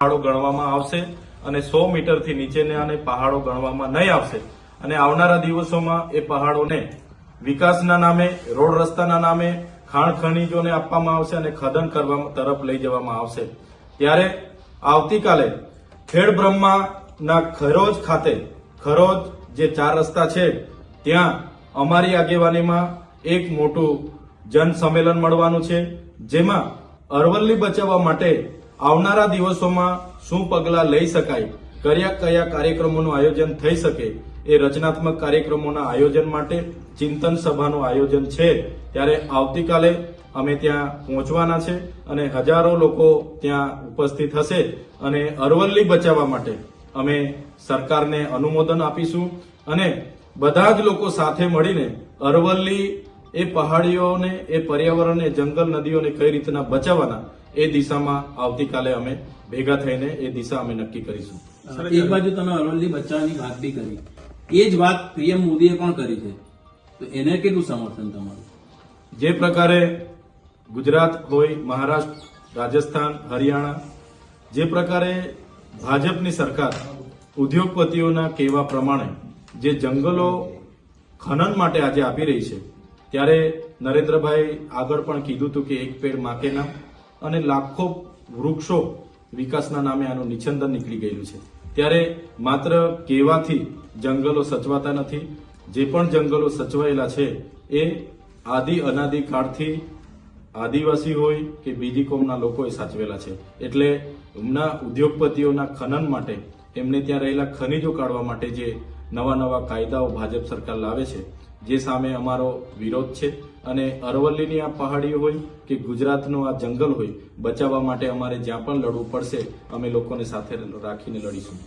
પહાડો ગણવામાં આવશે અને 100 મીટરથી નીચેના અને પહાડો ગણવામાં નહીં આવશે અને આવનારા દિવસોમાં એ પહાડોને વિકાસના નામે, રોડ રસ્તાના નામે, ખાણ ખનીજોને આપવામાં આવશે અને ખનન કરવા તરફ લઈ જવામાં આવશે. ત્યારે આવતીકાલે ખેડબ્રહ્માના ખરોજ ખાતે, ખરોજ જે 4 રસ્તા છે ત્યાં અમારી આગેવાનીમાં એક મોટું જન સંમેલન મળવાનું છે, જેમાં અરવલ્લી બચાવવા માટે આવનારા દિવસોમાં શું પગલાં લઈ શકાય, કયા કાર્યક્રમોનું આયોજન થઈ શકે, એ રચનાત્મક કાર્યક્રમોના આયોજન માટે ચિંતન સભાનું આયોજન છે. ત્યારે આવતીકાલે અમે ત્યાં પહોંચવાના છે અને હજારો લોકો ત્યાં ઉપસ્થિત હશે અને અરવલ્લી બચાવવા માટે અમે સરકારને અનુમોદન આપીશું અને બધા જ લોકો સાથે મળીને અરવલ્લી એ પહાડીઓને, એ પર્યાવરણને, જંગલ, નદીઓને કઈ રીતના બચાવવાના એ દિશામાં આવતીકાલે અમે ભેગા થઈને એ દિશા અમે નક્કી કરીશું. એક બાજુ તમે અરવલ્લી બચાવવાની વાત બી કરી, એ જ વાત પીએમ મોદીએ પણ કરી છે, તો એને કેટલું સમર્થન તમારું? જે પ્રકારે ગુજરાત હોય, મહારાષ્ટ્ર, રાજસ્થાન, હરિયાણા, જે પ્રકારે ભાજપની સરકાર ઉદ્યોગપતિઓના કહેવા પ્રમાણે જે જંગલો ખનન માટે આજે આપી રહી છે, ત્યારે નરેન્દ્રભાઈ આગળ પણ કીધું હતું કે એક પેડ માં કે નામ, અને લાખો વૃક્ષો વિકાસના નામે આનું નિછંદન નીકળી ગયેલું છે. ત્યારે માત્ર કહેવાથી જંગલો સચવાતા નથી. જે પણ જંગલો સચવાયેલા છે એ અનાદિ કાળથી આદિવાસી હોય કે બીજી કોમના લોકોએ સાચવેલા છે. એટલે એમના ઉદ્યોગપતિઓના ખનન માટે, એમને ત્યાં રહેલા ખનીજો કાઢવા માટે જે નવા કાયદાઓ ભાજપ સરકાર લાવે છે, જે સામે અમારો વિરોધ છે. અને અરવલ્લીની આ પહાડીઓ હોય કે ગુજરાતનું આ જંગલ હોય, બચાવવા માટે અમારે જ્યાં પણ લડવું પડશે અમે લોકોને સાથે રાખીને લડીશું.